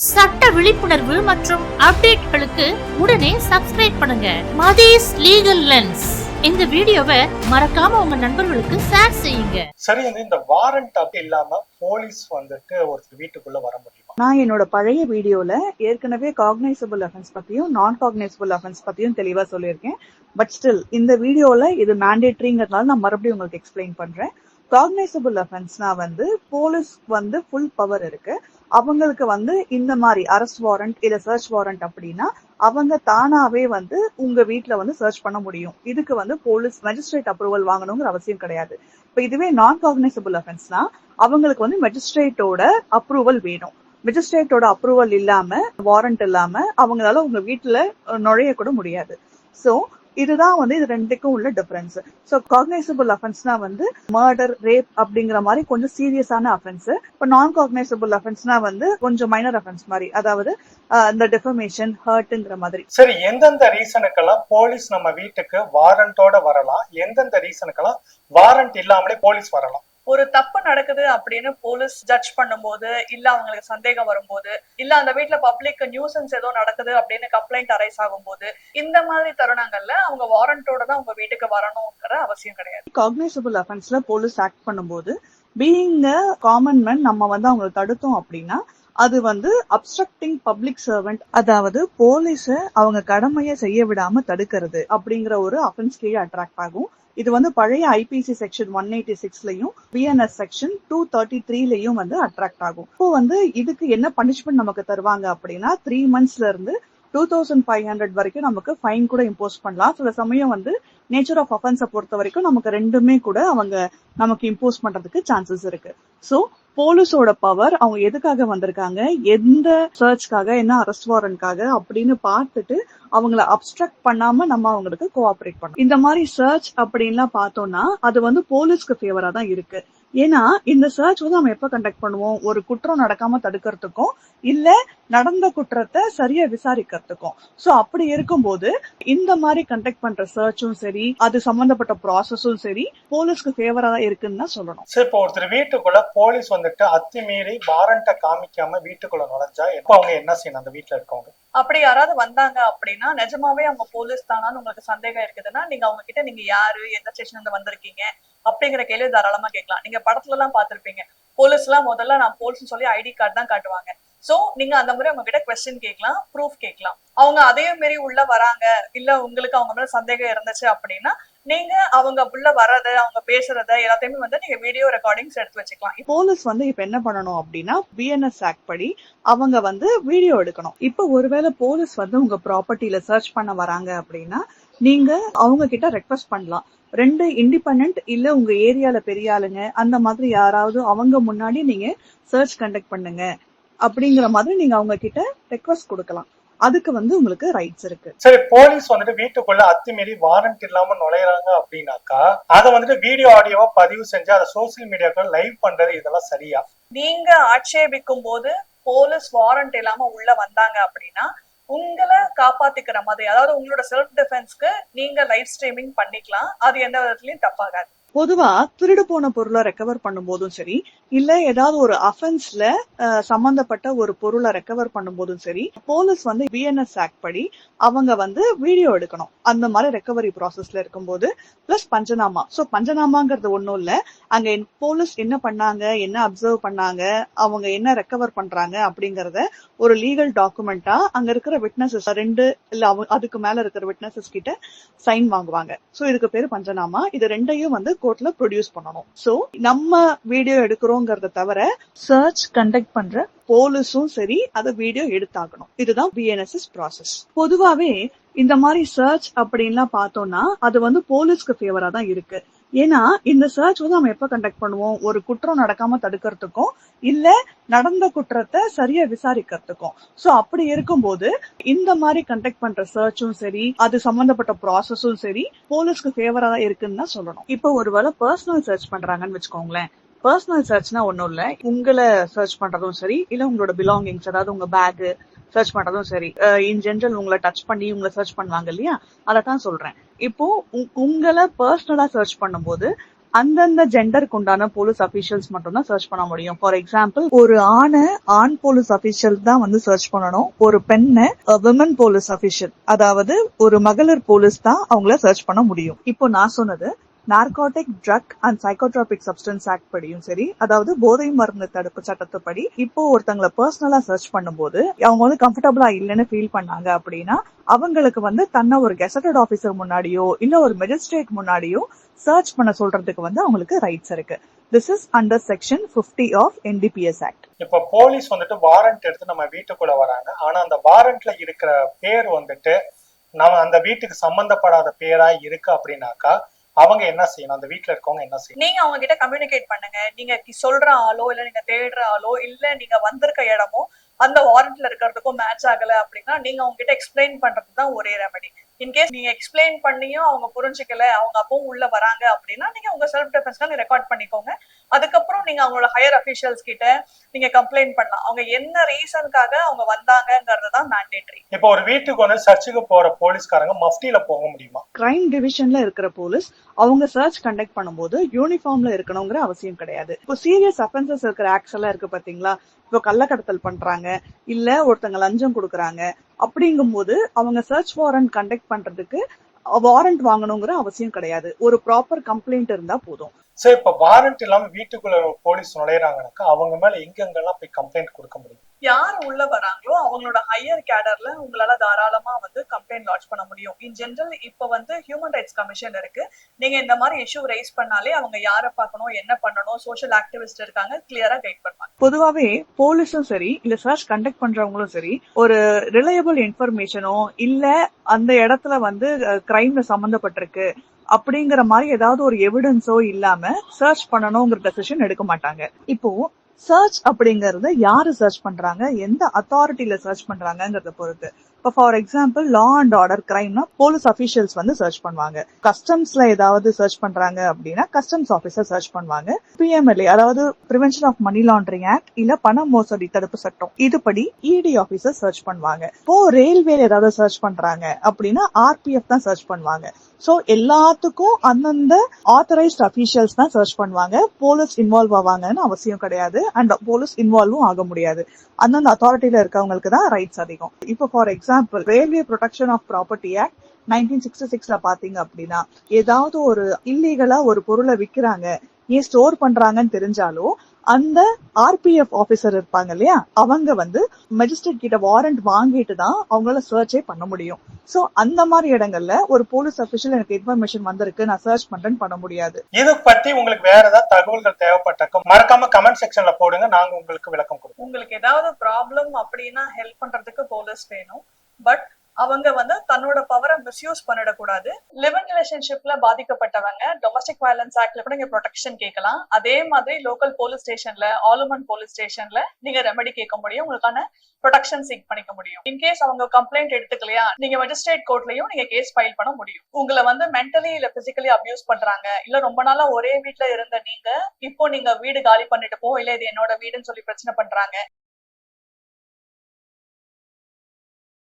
சட்ட விழிப்புணர்வு மற்றும் அப்டேட்களுக்கு உடனே சப்ஸ்கிரைப் பண்ணுங்க மதீஸ் லீகல் லென்ஸ். இந்த வீடியோவை மறக்காம உங்க நண்பர்களுக்கு ஷேர் செய்யுங்க. சரி, இந்த வாரண்ட் அப்படி இல்லாம போலீஸ் வந்துட்டு ஒருத்தர் வீட்டுக்குள்ள வர முடியுமா? நான் என்னோட பழைய வீடியோல ஏற்கனவே காக்னைசபிள் அஃபென்ஸ் பத்தியும் நான் காக்னைசபிள் அஃபென்ஸ் பத்தியும் தெளிவா சொல்லியிருக்கேன். பட் ஸ்டில் இந்த வீடியோல இது மேண்டேட்டரிங்கிறதுனால நான் மறுபடியும் உங்களுக்கு எக்ஸ்பிளைன் பண்றேன். காக்னைசபிள் அஃபென்ஸ்னா போலீஸ் ஃபுல் பவர் இருக்கு. அவங்களுக்கு இந்த மாதிரி அரெஸ்ட் வாரண்ட் இல்ல சர்ச் வாரண்ட் அப்படின்னா அவங்க தானாவே உங்க வீட்டுல சர்ச் பண்ண முடியும். இதுக்கு போலீஸ் மேஜிஸ்ட்ரேட் அப்ரூவல் வாங்கணுங்கிற அவசியம் கிடையாது. இப்ப இதுவே நான் காக்னைசபிள் அஃபென்ஸ்னா அவங்களுக்கு மேஜிஸ்ட்ரேட்டோட அப்ரூவல் வேணும். மேஜிஸ்ட்ரேட்டோட அப்ரூவல் இல்லாம வாரண்ட் இல்லாம அவங்களால உங்க வீட்டுல நுழைய கூட முடியாது. சோ இதுதான் இது ரெண்டுக்கும் உள்ள டிஃபரன்ஸ். சோ காக்னைசபிள் அஃபென்ஸ்னா மர்டர், ரேப் அப்படிங்கிற மாதிரி கொஞ்சம் சீரியஸான அஃபென்ஸ். இப்ப நான் காக்னைசபிள் அஃபென்ஸ்னா கொஞ்சம் மைனர் அஃபென்ஸ் மாதிரி, அதாவது இந்த டிஃபமேஷன், ஹர்ட்ங்கிற மாதிரி. சரி, எந்தெந்த ரீசனுக்கெல்லாம் போலீஸ் நம்ம வீட்டுக்கு வாரண்டோட வரலாம், எந்தெந்த ரீசனுக்கெல்லாம் வாரண்ட் இல்லாமலே போலீஸ் வரலாம்? ஒரு தப்பு நடக்குது அப்படின்னு போலீஸ் ஜட்ஜ் பண்ணும்போது, இல்ல அவங்களுக்கு சந்தேகம் வரும்போது, இல்ல அந்த வீட்டுல பப்ளிக் நியூசன்ஸ் ஏதோ நடக்குது அப்படின்னு கம்ப்ளைண்ட் அரைஸ் ஆகும் போது, இந்த மாதிரி தருணங்கள்ல அவங்க வாரண்டோட தான் உங்க வீட்டுக்கு வரணும்ங்கிற அவசியம் கிடையாது. காக்னைசபிள் அஃபென்ஸ்ல போலீஸ் ஆக்ட் பண்ணும்போது பீயிங் அ காமன் மேன் நம்ம அவங்களை தடுத்தோம் அப்படின்னா அது அப்ஸ்ட்ரக்டிங் பப்ளிக் சர்வெண்ட், அதாவது போலீஸ அவங்க கடமையை செய்ய விடாம தடுக்கிறது அப்படிங்கிற ஒரு அஃபென்ஸ் கீழே அட்ராக்ட் ஆகும். இது பழைய ஐபிசி செக்ஷன் 186லயும் பிஎன்எஸ் செக்ஷன் 233லயும் அட்ராக்ட் ஆகும். இப்போ இதுக்கு என்ன பனிஷ்மெண்ட் நமக்கு தருவாங்க அப்படின்னா 3 monthsல இருந்து 2500 வரைக்கும் நமக்கு ஃபைன் கூட இம்போஸ் பண்ணலாம். சில சமயம் நேச்சர் ஆஃப் அஃபென்ஸை பொறுத்த வரைக்கும் நமக்கு ரெண்டுமே கூட அவங்க நமக்கு இம்போஸ் பண்றதுக்கு சான்சஸ் இருக்கு. சோ போலீஸோட பவர் அவங்க எதுக்காக வந்திருக்காங்க, எந்த சர்ச்காக, என்ன அரெஸ்ட் வாரண்ட்காக அப்படின்னு பார்த்துட்டு அவங்கள அப்ஸ்ட்ரக்ட் பண்ணாம நம்ம அவங்களுக்கு கோஆபரேட் பண்ணணும். இந்த மாதிரி சர்ச் அப்படின்லாம் பார்த்தோம்னா அது போலீஸ்க்கு ஃபேவரா தான் இருக்கு. ஏன்னா இந்த சர்ச் நம்ம எப்ப கண்டக்ட் பண்ணுவோம், ஒரு குற்றம் நடக்காம தடுக்கிறதுக்கும் இல்ல நடந்த குற்றத்தை சரியா விசாரிக்கிறதுக்கும். சோ அப்படி இருக்கும்போது இந்த மாதிரி கண்டக்ட் பண்ற சர்ச்சும் சரி, அது சம்பந்தப்பட்ட ப்ராசஸும் சரி போலீஸ்க்கு ஃபேவரா தான் இருக்குன்னு தான் சொல்லணும். சரி, இப்போ ஒருத்தர் வீட்டுக்குள்ள போலீஸ் அத்துமீறி வாரண்ட காமிக்காம வீட்டுக்குள்ள நுழைஞ்சா எப்ப அவங்க என்ன செய்யணும்? அந்த வீட்டுல இருக்கவங்க அப்படி யாராவது வந்தாங்க அப்படின்னா, நிஜமாவே அவங்க போலீஸ் தானான்னு உங்களுக்கு சந்தேகம் இருக்குதுன்னா, நீங்க அவங்க கிட்ட நீங்க யாரு, எந்த ஸ்டேஷன்ல இருந்து வந்திருக்கீங்க அப்படிங்கிற கேள்வி தாராளமா கேட்கலாம். நீங்க படத்துல எல்லாம் பாத்திருப்பீங்க, போலீஸ் எல்லாம் முதல்ல நான் போலீஸ் சொல்லி ஐடி கார்டு தான் காட்டுவாங்க. சோ நீங்க அந்த மாதிரி அவங்க கிட்ட கொஸ்டின் கேட்கலாம், ப்ரூஃப் கேட்கலாம். அவங்க அதே மாரி உள்ள வராங்க, இல்ல உங்களுக்கு அவங்க மேல சந்தேகம் இருந்துச்சு அப்படின்னா நீங்க அவங்க உள்ள வர்றத, அவங்க பேசுறத எல்லாத்தையுமே நீங்க வீடியோ ரெக்கார்டிங்ஸ் எடுத்து வச்சுக்கலாம். போலீஸ் இப்ப என்ன பண்ணணும் அப்படின்னா பிஎன்எஸ் ஆக்ட் படி அவங்க வீடியோ எடுக்கணும். இப்ப ஒருவேளை போலீஸ் உங்க ப்ராப்பர்ட்டில சர்ச் பண்ண வராங்க அப்படின்னா நீங்க அவங்க கிட்ட ரெக்வஸ்ட் பண்ணலாம். 2 இண்டிபெண்டன்ட் இல்ல உங்க ஏரியால பெரிய ஆளுங்க அந்த மாதிரி யாராவது அவங்க முன்னாடி நீங்க சர்ச் கண்டக்ட் பண்ணுங்க அப்படிங்கிற மாதிரி நீங்க அவங்க கிட்ட ரெக்வஸ்ட் கொடுக்கலாம். அதுக்கு உங்களுக்கு ரைட்ஸ் இருக்கு. சரி, போலீஸ் வீட்டுக்குள்ள அத்துமீறி வாரண்ட் இல்லாம நுழையறாங்க அப்படின்னாக்கா அதை வீடியோ ஆடியோவா பதிவு செஞ்சு அதை சோசியல் மீடியாக்கள் லைவ் பண்றது இதெல்லாம் சரியா? நீங்க ஆட்சேபிக்கும் போது போலீஸ் வாரண்ட் இல்லாம உள்ள வந்தாங்க அப்படின்னா உங்களை காப்பாத்திக்கிற மாதிரி, அதாவது உங்களோட செல்ஃப் டிஃபென்ஸ்க்கு நீங்க லைவ் ஸ்ட்ரீமிங் பண்ணிக்கலாம். அது எந்த விதத்துலயும் தப்பாகாது. பொதுவா திருடு போன பொருளை ரெக்கவர் பண்ணும் போதும் சரி, இல்ல ஏதாவது ஒரு அஃபென்ஸ்ல சம்பந்தப்பட்ட ஒரு பொருளை ரெக்கவர் பண்ணும் போதும் சரி, போலீஸ் பிஎன்எஸ் ஆக்ட் படி அவங்க வீடியோ எடுக்கணும். அந்த மாதிரி ரெக்கவரி ப்ராசஸ்ல இருக்கும்போது பிளஸ் பஞ்சநாமா. சோ பஞ்சநாமாங்கிறது ஒண்ணும் இல்ல, அங்க போலீஸ் என்ன பண்ணாங்க, என்ன அப்சர்வ் பண்ணாங்க, அவங்க என்ன ரெக்கவர் பண்றாங்க அப்படிங்கறத ஒரு லீகல் டாக்குமெண்டா அங்க இருக்கிற விட்னஸஸ் 2 இல்ல அதுக்கு மேல இருக்கிற விட்னஸஸ் கிட்ட சைன் வாங்குவாங்க. சோ இதுக்கு பேரு பஞ்சநாமா. இது ரெண்டையும் கோர்ட்ல ப்ரொடியூஸ் பண்ணணும். சோ நம்ம வீடியோ எடுக்கிறோங்கிறத தவிர சர்ச் கண்டக்ட் பண்ற போலீஸும் சரி அதை வீடியோ எடுத்தாகணும். இதுதான் பிஎன்எஸ்எஸ் ப்ராசஸ். பொதுவாவே இந்த மாதிரி சர்ச் அப்படின்லாம் பார்த்தோம்னா அது போலீஸ்க்கு ஃபேவரா தான் இருக்கு. ஏன்னா இந்த சர்ச் நம்ம எப்ப கண்டக்ட் பண்ணுவோம், ஒரு குற்றம் நடக்காம தடுக்கிறதுக்கும் இல்ல நடந்த குற்றத்தை சரியா விசாரிக்கிறதுக்கும். சோ அப்படி இருக்கும்போது இந்த மாதிரி கண்டக்ட் பண்ற சர்ச்சும் சரி, அது சம்பந்தப்பட்ட ப்ராசஸும் சரி போலீஸ்க்கு ஃபேவரா தான் இருக்குன்னு தான் சொல்லணும். இப்ப ஒருவேளை பர்சனல் சர்ச் பண்றாங்கன்னு வச்சுக்கோங்களேன். பர்சனல் சர்ச்னா ஒண்ணும் இல்ல, உங்களை சர்ச் பண்றதும் சரி, இல்ல உங்களோட பிலாங்கிங்ஸ், அதாவது உங்க பேக் சர்ச் பண்றதும் சரி, இன் ஜெனரல் உங்களை டச் பண்ணி உங்களை சர்ச் பண்ணுவாங்க இல்லையா, அதத்தான் சொல்றேன். இப்போ உங்களை பர்சனலா சர்ச் பண்ணும்போது அந்தந்த ஜெண்டருக்கு உண்டான போலீஸ் அபிஷியல்ஸ் மட்டும் தான் சர்ச் பண்ண முடியும். ஃபார் எக்ஸாம்பிள், ஒரு ஆண் போலீஸ் அபிஷியல் தான் வந்து சர்ச் பண்ணணும். ஒரு பெண்ணை விமன் போலீஸ் அபிஷியல், அதாவது ஒரு மகளிர் போலீஸ் தான் அவங்கள சர்ச் பண்ண முடியும். இப்போ நான் சொன்னது narcotic drug and psychotropic substance act படியும் சரி, அதாவது போதை மருந்து தடுப்பு சட்டத்துப்படி இப்போ ஒருத்தங்களை பர்சனலா சர்ச் பண்ணும்போது அவங்க வந்து கம்ஃபர்டபுளா இல்லைன்னு ஃபீல் பண்ணாங்க அப்படின்னா அவங்களுக்கு வந்து தன்னை ஒரு கெசட்டட் ஆபீசர் முன்னாடியோ இல்ல ஒரு மெஜிஸ்ட்ரேட் முன்னாடியோ சர்ச் பண்ண சொல்றதுக்கு வந்து அவங்களுக்கு ரைட்ஸ் இருக்கு. This is under section 50 of NDPS act. இப்ப போலீஸ் வந்துட்டு வாரண்ட் எடுத்து நம்ம வீட்டுக்குள்ள வராங்க. ஆனா அந்த வாரண்ட்ல இருக்கிற பேர் வந்துட்டு நம்ம அந்த வீட்டுக்கு சம்பந்தப்படாத பேரா இருக்கு அப்படின்னாக்கா அவங்க என்ன செய்யணும்? அந்த வீட்டுல இருக்கவங்க என்ன செய்யணும்? நீங்க அவங்க கிட்ட கம்யூனிகேட் பண்ணுங்க. நீங்க சொல்ற ஆளோ இல்ல நீங்க தேடுற ஆளோ இல்ல நீங்க வந்திருக்க இடமோ அந்த வாரண்ட்ல இருக்கிறதுக்கும் மேட்ச் ஆகல அப்படின்னா நீங்க அவங்க கிட்ட எக்ஸ்பிளைன் பண்றதுதான் ஒரே ரெமெடி. இன்கேஸ் நீங்க எக்ஸ்பிளைன் பண்ணியும் அவங்க புரிஞ்சுக்கல, அவங்க அப்பவும் உள்ள வராங்க அப்படின்னா நீங்க உங்க செல்ஃப் டிஃபென்ஸ்க்கு ரெக்கார்ட் பண்ணிக்கோங்க. அதுக்கப்புறம் நீங்க அவங்களோட ஹையர் அபிஷியல்ஸ் கிட்ட நீங்க கம்ப்ளைண்ட் பண்ணலாம். அவங்க என்ன ரீசனுக்காக அவங்க வந்தாங்கிறது தான் மேண்டேட்டரி. இப்போ ஒரு வீட்டுக்கு வந்து சர்ச்சுக்கு போற போலீஸ்காரங்க மஃப்டில போக முடியுமா? கிரைம் டிவிஷன்ல இருக்கிற போலீஸ் அவங்க சர்ச் கண்டக்ட் பண்ணும்போது யூனிஃபார்ம்ல இருக்கணுங்கிற அவசியம் கிடையாது. இப்போ சீரியஸ் அஃபென்சஸ் இருக்கிற ஆக்ட்ஸ் எல்லாம் இருக்கு பாத்தீங்களா, இப்போ கள்ளக்கடத்தல் பண்றாங்க இல்ல ஒருத்தங்க லஞ்சம் கொடுக்கறாங்க அப்படிங்கும் போது அவங்க சர்ச் வாரண்ட் கண்டக்ட் பண்றதுக்கு வாரண்ட் வாங்கணுங்கிற அவசியம் கிடையாது. ஒரு ப்ராப்பர் கம்ப்ளைண்ட் இருந்தா போதும். சோ இப்ப வாரண்ட் இல்லாம வீட்டுக்குள்ள போலீஸ் நுழையறாங்கனாக்கா அவங்க மேல எங்கெங்கெல்லாம் போய் கம்ப்ளைண்ட் கொடுக்க முடியும்? யார் உள்ள வராங்களோ அவங்களோட ஹையர் கேடர்ல உங்களால தாராளமா வந்து கம்ப்ளைண்ட் லாட்ஜ் பண்ண முடியும். இன் ஜெனரல் இப்ப வந்து ஹியூமன் ரைட்ஸ் கமிஷன் இருக்கு. நீங்க இந்த மாதிரி இஷ்யூ ரைஸ் பண்ணாலே அவங்க யாரை பார்க்கணும், என்ன பண்ணணும், சோஷியல் ஆக்டிவிஸ்ட் இருக்காங்க, கிளியரா கைட் பண்ணுவாங்க. பொதுவாவே போலீஸும் சரி இல்ல சர்ச் கண்டக்ட் பண்றவங்களும் சரி ஒரு ரிலையபிள் இன்ஃபர்மேஷனோ இல்ல அந்த இடத்துல வந்து கிரைம்ல சம்பந்தப்பட்டிருக்கு அப்படிங்கிற மாதிரி ஏதாவது ஒரு எவிடன்ஸோ இல்லாம சர்ச் பண்ணணுங்கிற டெசிஷன் எடுக்க மாட்டாங்க. இப்போ சர்ச் அப்படிங்கறது யாரு சர்ச் பண்றாங்க, எந்த அத்தாரிட்டியில சர்ச் பண்றாங்கிறத பொறுத்து. இப்போ for example law and order கிரைம்னா போலீஸ் அபிஷியல்ஸ் வந்து சர்ச் பண்ணுவாங்க. கஸ்டம்ஸ்ல ஏதாவது சர்ச் பண்றாங்க அப்படின்னா கஸ்டம்ஸ் ஆபீசர் சர்ச் பண்ணுவாங்க. PMLA அதாவது prevention of money laundering act இல்ல பண மோசடி தடுப்பு சட்டம் இதுபடி ED ஆபீசர் சர்ச் பண்ணுவாங்க. இப்போ ரயில்வேல ஏதாவது சர்ச் பண்றாங்க அப்படின்னா RPF தான் சர்ச் பண்ணுவாங்க. சோ எல்லாத்துக்கும் அந்தந்த ஆத்தரைஸ்ட் அபிஷியல்ஸ் தான் சர்ச் பண்ணுவாங்க. போலீஸ் இன்வால்வ் ஆவாங்கன்னு அவசியம் கிடையாது. அண்ட் போலீஸ் இன்வால்வும் ஆக முடியாது. அந்தந்த அத்தாரிட்டியில இருக்கவங்களுக்கு தான் ரைட்ஸ் அதிகம். இப்போ for example railway protection of property act 1966ல பாத்தீங்க அப்படின்னா ஏதாவது ஒரு இல்லீகலா ஒரு பொருளை விக்கிறாங்க, ஏன் ஸ்டோர் பண்றாங்கன்னு தெரிஞ்சாலும் அந்த RPF ஆபீசர் இருப்பாங்க இல்லையா, அவங்க வந்து மெஜிஸ்ட்ரேட் கிட்ட வாரண்ட் வாங்கிட்டு தான் அவங்களால சர்ச்சே பண்ண முடியும். சோ அந்த மாதிரி இடங்கள்ல ஒரு போலீஸ் அபிஷியல் எனக்கு இன்ஃபர்மேஷன் வந்திருக்கு நான் சர்ச் பண்றேன்னு பண்ண முடியாது. இது பத்தி உங்களுக்கு வேற ஏதாவது தகவல்கள் தேவைப்பட்டாக்க மறக்காம கமெண்ட் செக்ஷன்ல போடுங்க, நாங்க உங்களுக்கு விளக்கம் கொடுப்போம். உங்களுக்கு ஏதாவது ப்ராப்ளம் அப்படின்னா ஹெல்ப் பண்றதுக்கு போலீஸ் வேணும். பட் அவங்க வந்து தன்னோட பவரை மிஸ்யூஸ் பண்ணிடக்கூடாது. லிவ் இன் ரிலேஷன்ஷிப்ல பாதிக்கப்பட்டவங்க டொமஸ்டிக் வயலன்ஸ் ஆக்ட்ல கூட நீங்க ப்ரொடெக்ஷன் கேட்கலாம். அதே மாதிரி லோக்கல் போலீஸ் ஸ்டேஷன்ல ஆலுமன் போலீஸ் ஸ்டேஷன்ல நீங்க ரெமெடி கேட்க முடியும், உங்களுக்கான ப்ரொடெக்ஷன் சீக் பண்ணிக்க முடியும். இன்கேஸ் அவங்க கம்ப்ளைண்ட் எடுத்துக்கலையா நீங்க மெஜிஸ்ட்ரேட் கோர்ட்லயும் நீங்க கேஸ் ஃபைல் பண்ண முடியும். உங்களை வந்து மென்டலி இல்ல பிசிக்கலி அபியூஸ் பண்றாங்க, இல்ல ரொம்ப நாளா ஒரே வீட்டுல இருந்த நீங்க இப்போ நீங்க வீடு காலி பண்ணிட்டு போ, இல்ல இது என்னோட வீடுன்னு சொல்லி பிரச்சனை பண்றாங்க,